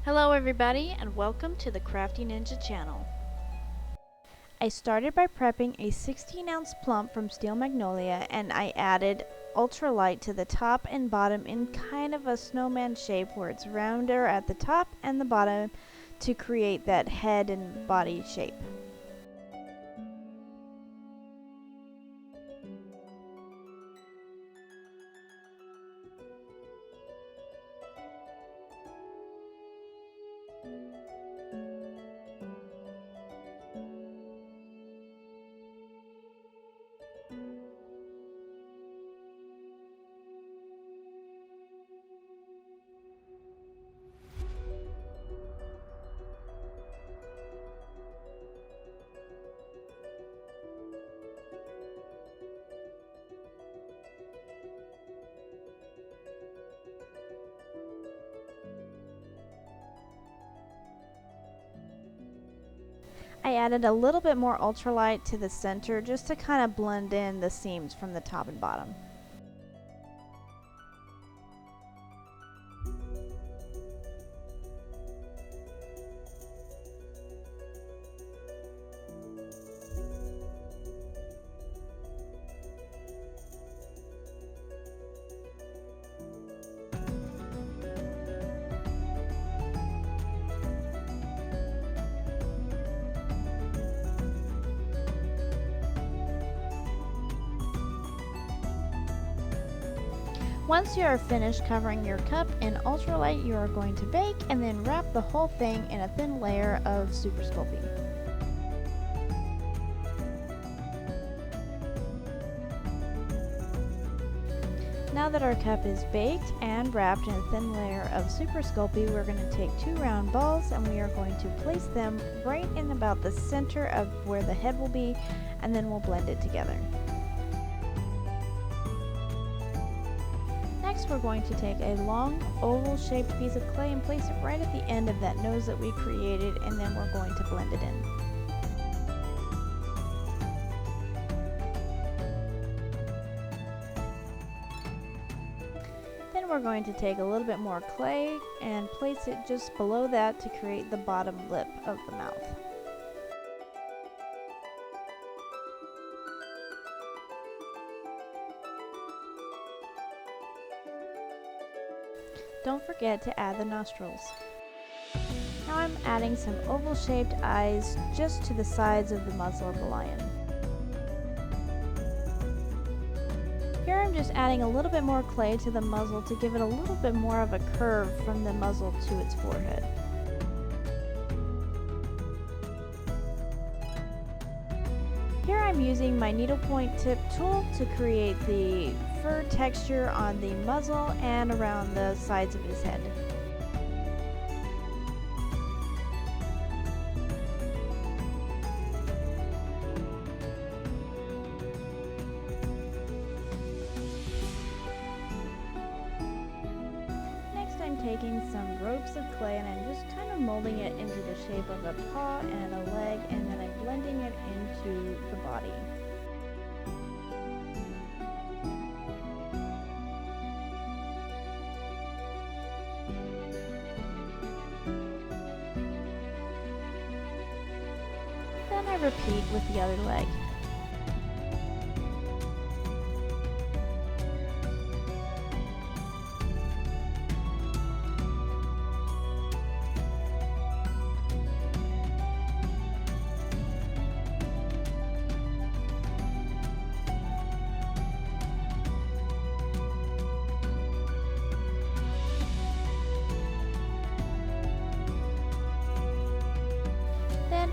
Hello everybody and welcome to the Crafty Ninja channel. I started by prepping a 16-ounce Plump from Steel Magnolia, and I added ultralight to the top and bottom in kind of a snowman shape where it's rounder at the top and the bottom to create that head and body shape. I added a little bit more ultralight to the center just to kind of blend in the seams from the top and bottom. Once you are finished covering your cup in ultralight, you are going to bake and then wrap the whole thing in a thin layer of super sculpey. Now that our cup is baked and wrapped in a thin layer of super sculpey, we're going to take 2 round balls and we are going to place them right in about the center of where the head will be, and then we'll blend it together. Next, we're going to take a long oval-shaped piece of clay and place it right at the end of that nose that we created, and then we're going to blend it in. Then we're going to take a little bit more clay and place it just below that to create the bottom lip of the mouth. Don't forget to add the nostrils. Now I'm adding some oval-shaped eyes just to the sides of the muzzle of the lion. Here I'm just adding a little bit more clay to the muzzle to give it a little bit more of a curve from the muzzle to its forehead. Here I'm using my needlepoint tip tool to create the fur texture on the muzzle and around the sides of his head. Next I'm taking some ropes of clay and I'm just kind of molding it into the shape of a paw and a leg, and then I'm blending it into the body. Then I repeat with the other leg.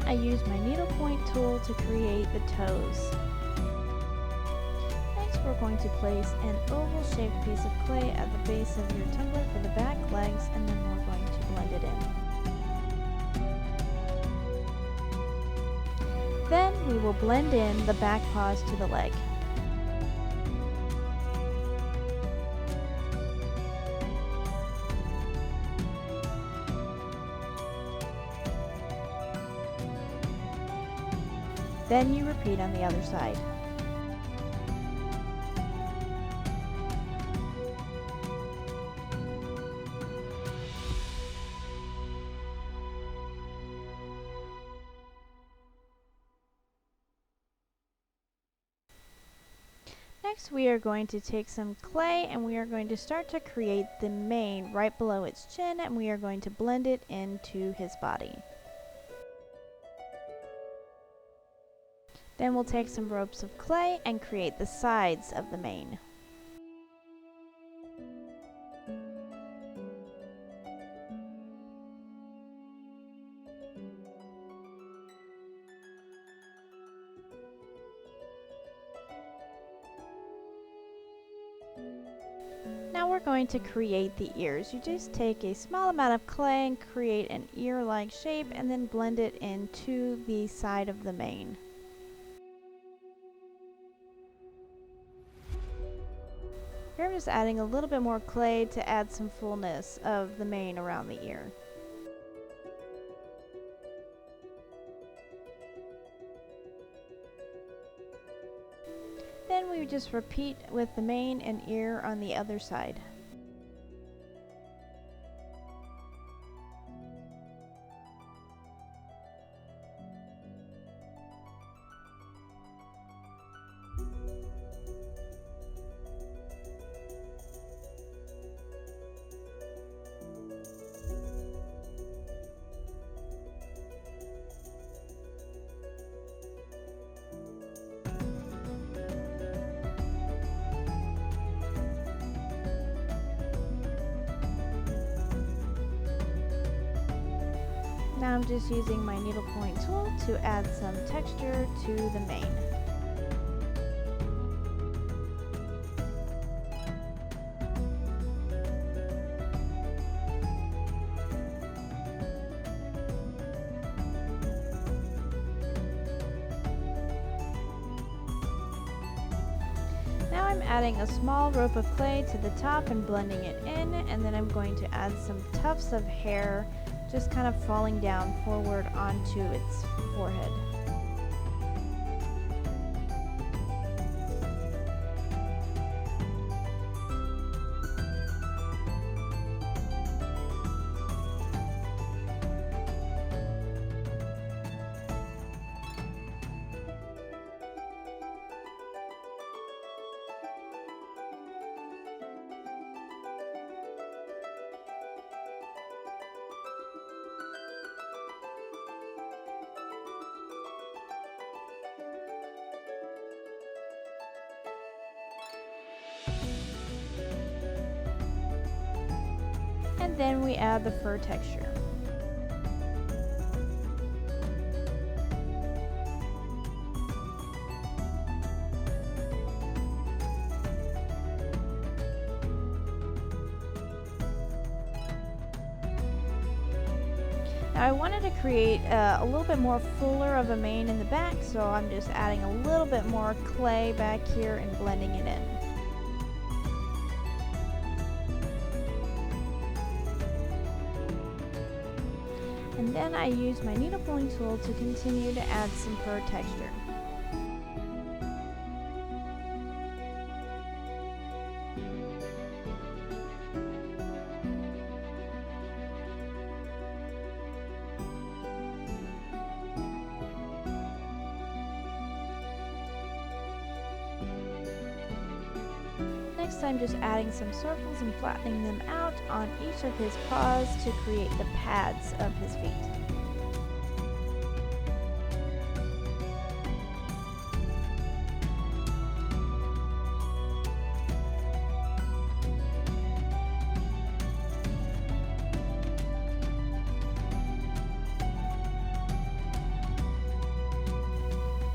I use my needlepoint tool to create the toes. Next we're going to place an oval-shaped piece of clay at the base of your tumbler for the back legs, and then we're going to blend it in. Then we will blend in the back paws to the leg. Then you repeat on the other side. Next, we are going to take some clay and we are going to start to create the mane right below its chin, and we are going to blend it into his body. Then we'll take some ropes of clay and create the sides of the mane. Now we're going to create the ears. You just take a small amount of clay and create an ear-like shape and then blend it into the side of the mane. Here I'm just adding a little bit more clay to add some fullness of the mane around the ear. Then we just repeat with the mane and ear on the other side. Now I'm just using my needlepoint tool to add some texture to the mane. Now I'm adding a small rope of clay to the top and blending it in, and then I'm going to add some tufts of hair just kind of falling down forward onto its forehead. And then we add the fur texture. Now I wanted to create a little bit more fuller of a mane in the back, so I'm just adding a little bit more clay back here and blending it in. And then I use my needlepoint tool to continue to add some fur texture. Next, I'm just adding some circles and flattening them out on each of his paws to create the pads of his feet.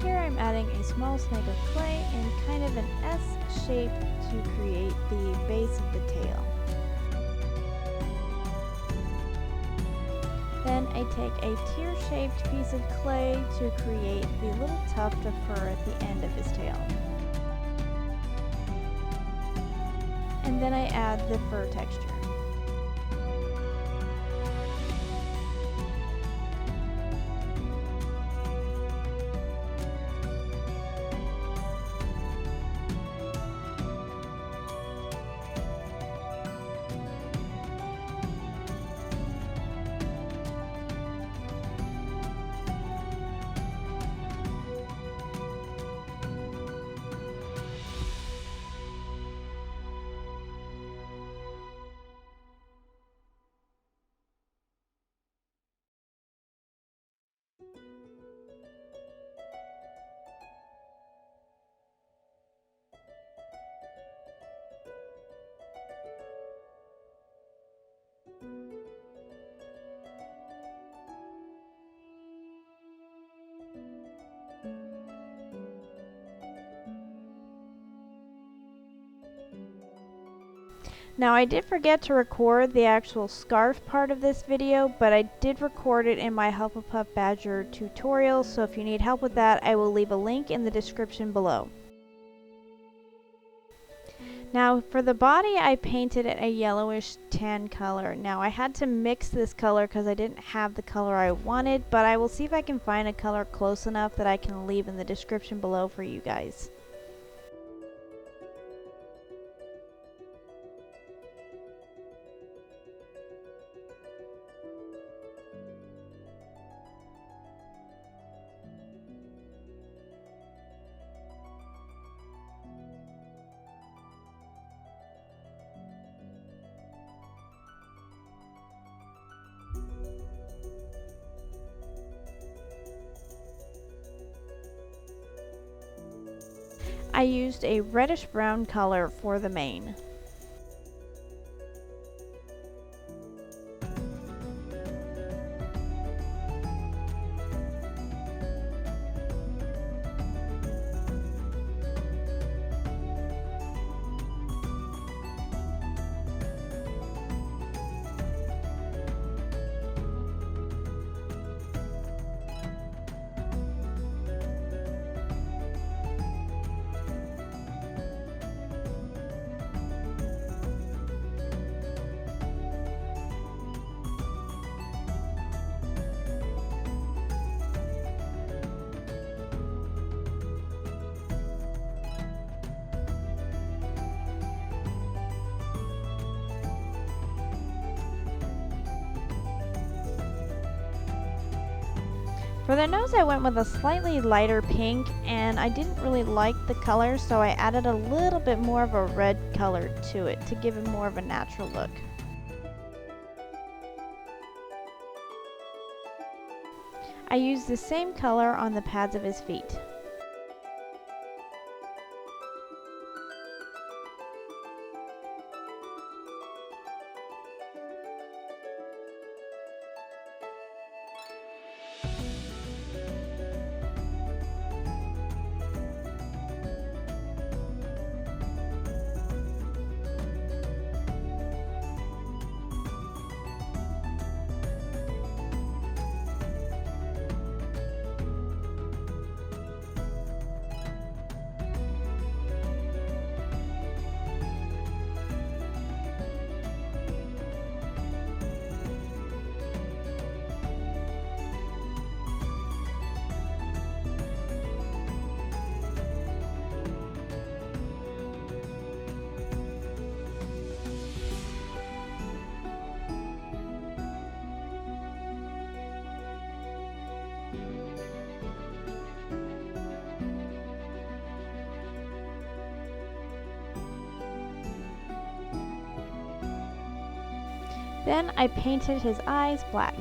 Here I'm adding a small snake of clay in kind of an S shape to create the base of the tail. Then I take a tear-shaped piece of clay to create the little tuft of fur at the end of his tail. And then I add the fur texture. Now I did forget to record the actual scarf part of this video, but I did record it in my Hufflepuff Badger tutorial, so if you need help with that, I will leave a link in the description below. Now for the body, I painted it a yellowish tan color. Now I had to mix this color because I didn't have the color I wanted, but I will see if I can find a color close enough that I can leave in the description below for you guys. I used a reddish brown color for the mane. For the nose, I went with a slightly lighter pink, and I didn't really like the color, so I added a little bit more of a red color to it to give it more of a natural look. I used the same color on the pads of his feet. Then I painted his eyes black.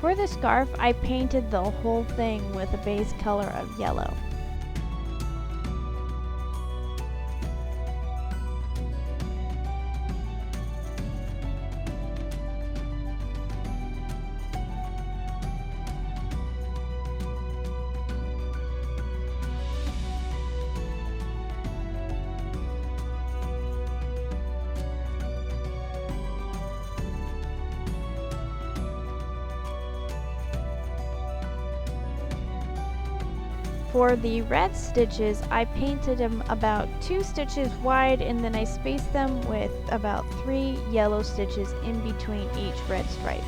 For the scarf, I painted the whole thing with a base color of yellow. For the red stitches, I painted them about 2 stitches wide, and then I spaced them with about 3 yellow stitches in between each red stripe.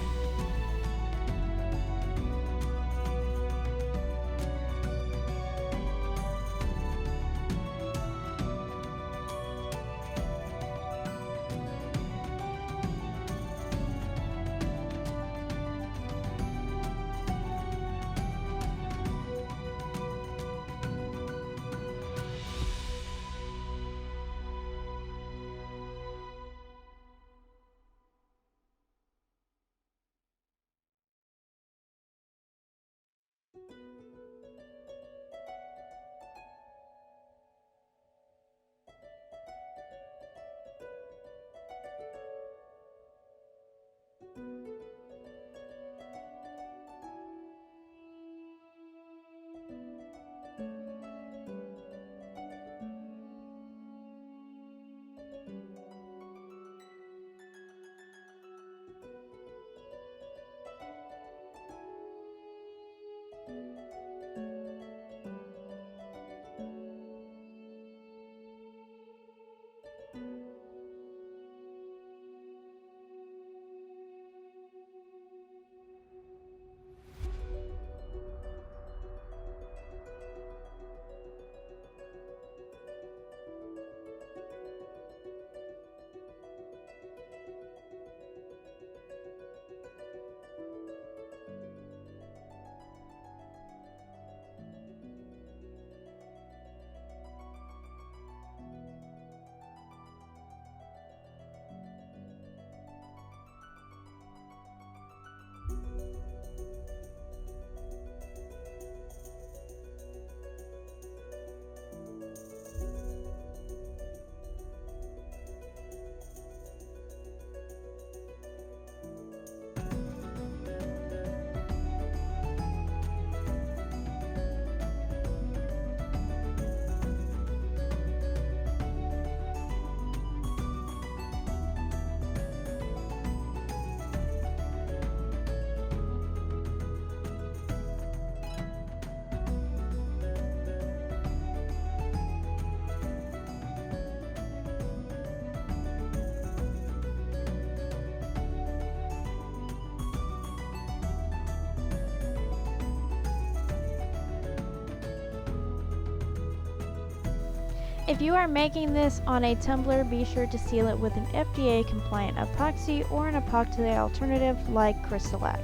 If you are making this on a tumbler, be sure to seal it with an FDA compliant epoxy or an epoxy alternative like Crystal-Lac.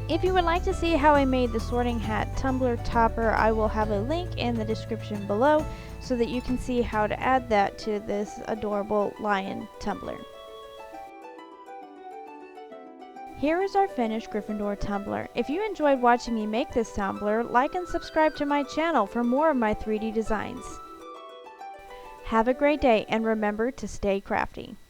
If you would like to see how I made the sorting hat tumbler topper, I will have a link in the description below so that you can see how to add that to this adorable lion tumbler. Here is our finished Gryffindor tumbler. If you enjoyed watching me make this tumbler, like and subscribe to my channel for more of my 3D designs. Have a great day and remember to stay crafty.